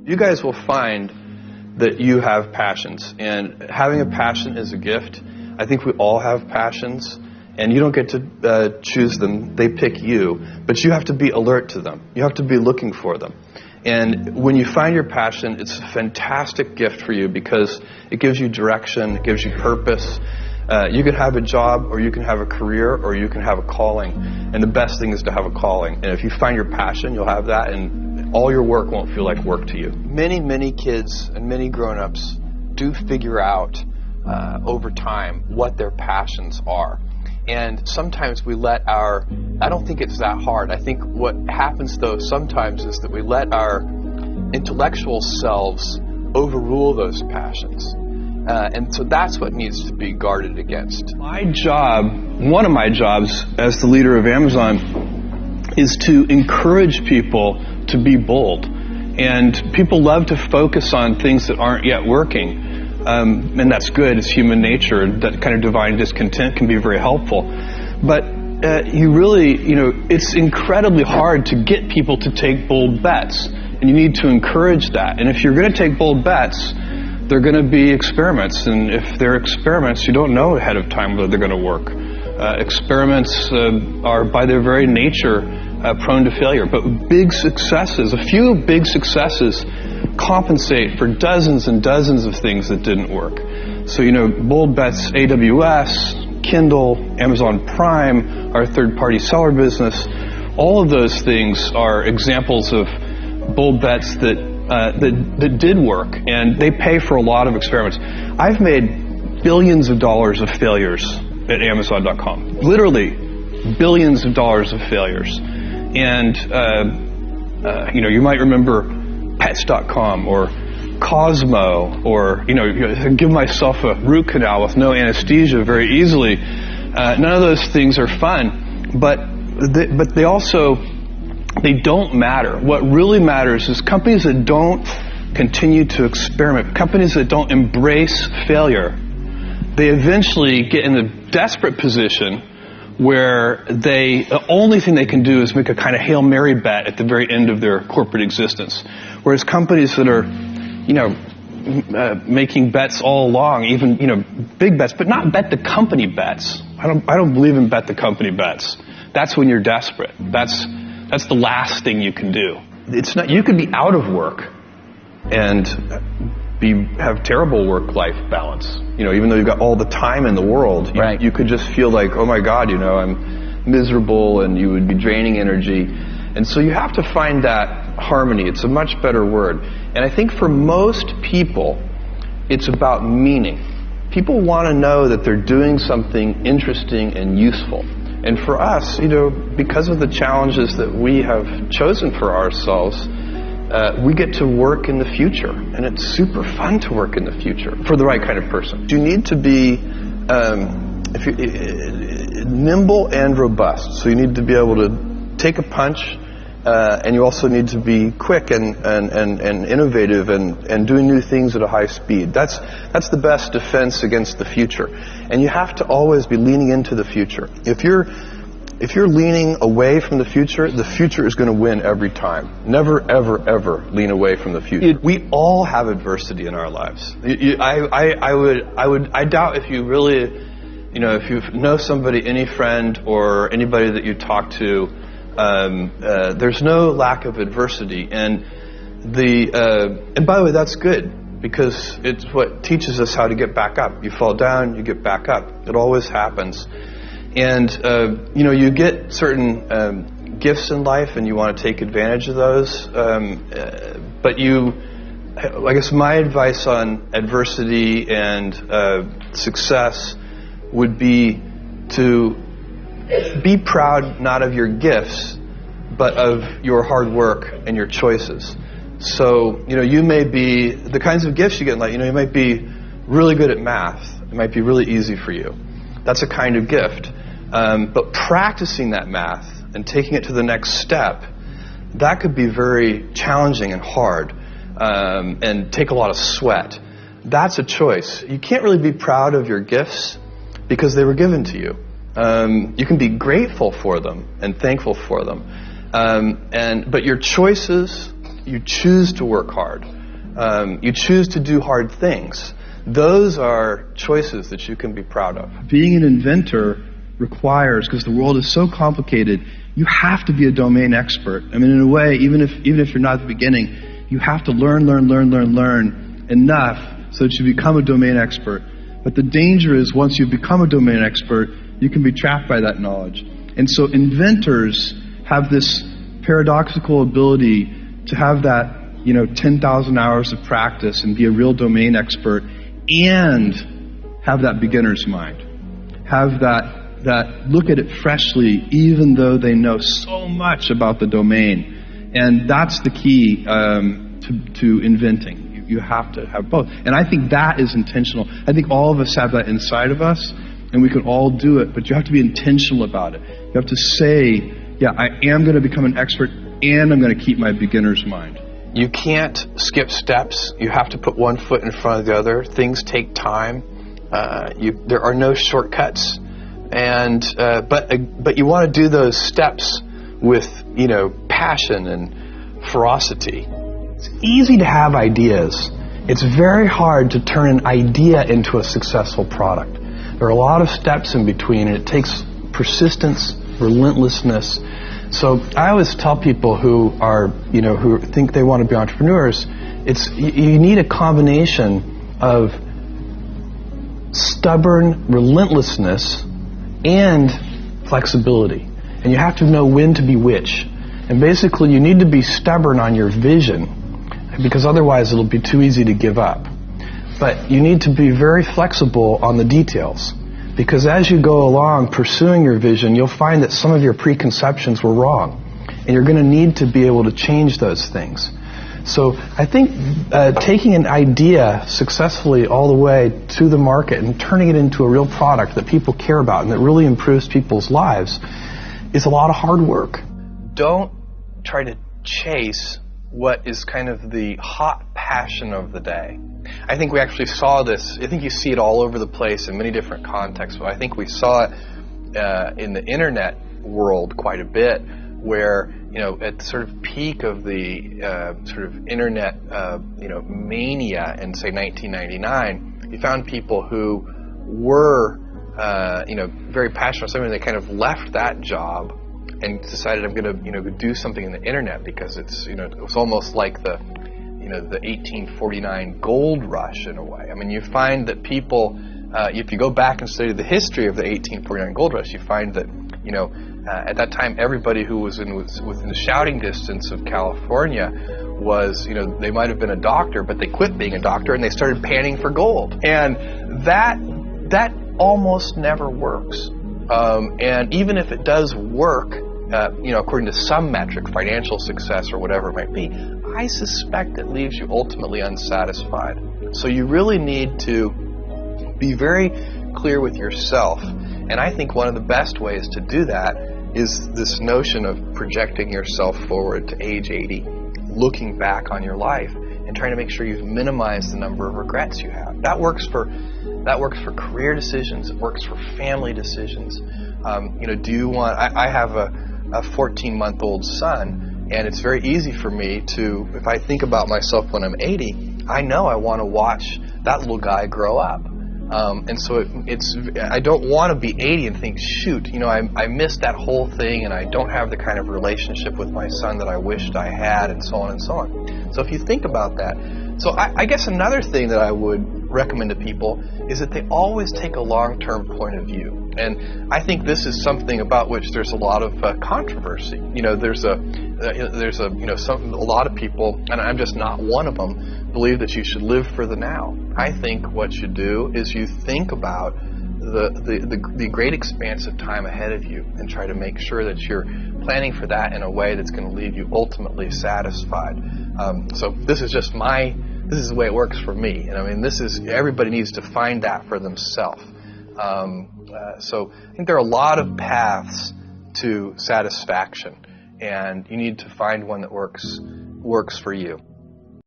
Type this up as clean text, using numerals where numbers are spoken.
You guys will find that you have passions, and having a passion is a gift. I think we all have passions, and you don't get to choose them. They pick you, but you have to be alert to them. You have to be looking for them. And when you find your passion, it's a fantastic gift for you because it gives you direction, it gives you purpose. You can have a job, or you can have a career, or you can have a calling. And the best thing is to have a calling. And if you find your passion, you'll have that, and all your work won't feel like work to you. Many kids and many grown-ups do figure out over time what their passions are. And sometimes we let I don't think it's that hard. I think what happens, though, sometimes is that we let our intellectual selves overrule those passions. And so that's what needs to be guarded against. One of my jobs as the leader of Amazon is to encourage people to be bold. And people love to focus on things that aren't yet working. And that's good. It's human nature. That kind of divine discontent can be very helpful. But it's incredibly hard to get people to take bold bets. And you need to encourage that. And if you're going to take bold bets, they're going to be experiments. And if they're experiments, you don't know ahead of time whether they're going to work. Experiments are, by their very nature, prone to failure. But a few big successes compensate for dozens and dozens of things that didn't work. So, bold bets, AWS, Kindle, Amazon Prime, our third-party seller business, all of those things are examples of bold bets that did work, and they pay for a lot of experiments. I've made billions of dollars of failures at Amazon.com. Literally, billions of dollars of failures. And, you might remember Pets.com or Cosmo, or, give myself a root canal with no anesthesia very easily. None of those things are fun, but they don't matter. What really matters is companies that don't continue to experiment, companies that don't embrace failure, they eventually get in a desperate position where the only thing they can do is make a kind of Hail Mary bet at the very end of their corporate existence. Whereas companies that are, making bets all along, even, big bets, but not bet the company bets. I don't believe in bet the company bets. That's when you're desperate. That's the last thing you can do. You could be out of work and have terrible work-life balance. Even though you've got all the time in the world, right. You could just feel like, oh my God, I'm miserable, and you would be draining energy. And so you have to find that harmony. It's a much better word. And I think for most people, it's about meaning. People want to know that they're doing something interesting and useful. And for us, because of the challenges that we have chosen for ourselves, we get to work in the future, and it's super fun to work in the future for the right kind of person. You need to be nimble and robust. So you need to be able to take a punch, and you also need to be quick and innovative and doing new things at a high speed. That's the best defense against the future. And you have to always be leaning into the future. If you're leaning away from the future is going to win every time. Never, ever, ever lean away from the future. We all have adversity in our lives. I doubt if you really, if you know somebody, any friend or anybody that you talk to, there's no lack of adversity. And by the way, that's good, because it's what teaches us how to get back up. You fall down, you get back up. It always happens. And, you get certain gifts in life, and you want to take advantage of those. But I guess my advice on adversity and success would be to be proud not of your gifts, but of your hard work and your choices. So, you may be, the kinds of gifts you get in life, you might be really good at math. It might be really easy for you. That's a kind of gift. But practicing that math and taking it to the next step, that could be very challenging and hard, and take a lot of sweat. That's a choice. You can't really be proud of your gifts because they were given to you. You can be grateful for them and thankful for them. But your choices you choose to work hard. You choose to do hard things. Those are choices that you can be proud of. Being an inventor requires, because the world is so complicated, you have to be a domain expert. I mean, in a way, even if you're not at the beginning, you have to learn enough so that you become a domain expert. But the danger is, once you become a domain expert, you can be trapped by that knowledge. And so inventors have this paradoxical ability to have that, 10,000 hours of practice and be a real domain expert and have that beginner's mind. Have that look at it freshly, even though they know so much about the domain. And that's the key to inventing. You have to have both. And I think that is intentional. I think all of us have that inside of us, and we can all do it, but you have to be intentional about it. You have to say, yeah, I am going to become an expert, and I'm going to keep my beginner's mind. You can't skip steps. You have to put one foot in front of the other. Things take time. There are no shortcuts. And but you want to do those steps with passion and ferocity. It's easy to have ideas. It's very hard to turn an idea into a successful product. There are a lot of steps in between, and it takes persistence, relentlessness. So I always tell people who think they want to be entrepreneurs, you need a combination of stubborn relentlessness and flexibility. And you have to know when to be which. And basically you need to be stubborn on your vision, because otherwise it'll be too easy to give up. But you need to be very flexible on the details, because as you go along pursuing your vision, you'll find that some of your preconceptions were wrong, and you're going to need to be able to change those things. So I think taking an idea successfully all the way to the market and turning it into a real product that people care about and that really improves people's lives is a lot of hard work. Don't try to chase what is kind of the hot passion of the day. I think we actually saw this. I think you see it all over the place in many different contexts, but I think we saw it in the internet world quite a bit, where at the sort of peak of the sort of internet mania in, say, 1999, you found people who were very passionate about something. They kind of left that job and decided, I'm going to do something in the internet, because it's it was almost like the 1849 gold rush in a way. I mean, you find that people, if you go back and study the history of the 1849 gold rush, you find that at that time everybody who was within the shouting distance of California was, they might have been a doctor, but they quit being a doctor and they started panning for gold. And that almost never works. And even if it does work, according to some metric, financial success or whatever it might be, I suspect it leaves you ultimately unsatisfied. So you really need to be very clear with yourself. And I think one of the best ways to do that is this notion of projecting yourself forward to age 80, looking back on your life and trying to make sure you've minimized the number of regrets you have. That works for career decisions. It works for family decisions. Do you want? I have a 14-month-old son, and it's very easy for me to, if I think about myself when I'm 80, I know I want to watch that little guy grow up. And so I don't want to be 80 and think, shoot, I missed that whole thing, and I don't have the kind of relationship with my son that I wished I had, and so on and so on. So if you think about that, so I guess another thing that I would recommend to people is that they always take a long-term point of view. And I think this is something about which there's a lot of controversy. There's a lot of people, and I'm just not one of them, believe that you should live for the now. I think what you do is you think about the great expanse of time ahead of you and try to make sure that you're planning for that in a way that's going to leave you ultimately satisfied. So this is the way it works for me. And I mean, everybody needs to find that for themselves. So I think there are a lot of paths to satisfaction, and you need to find one that works for you.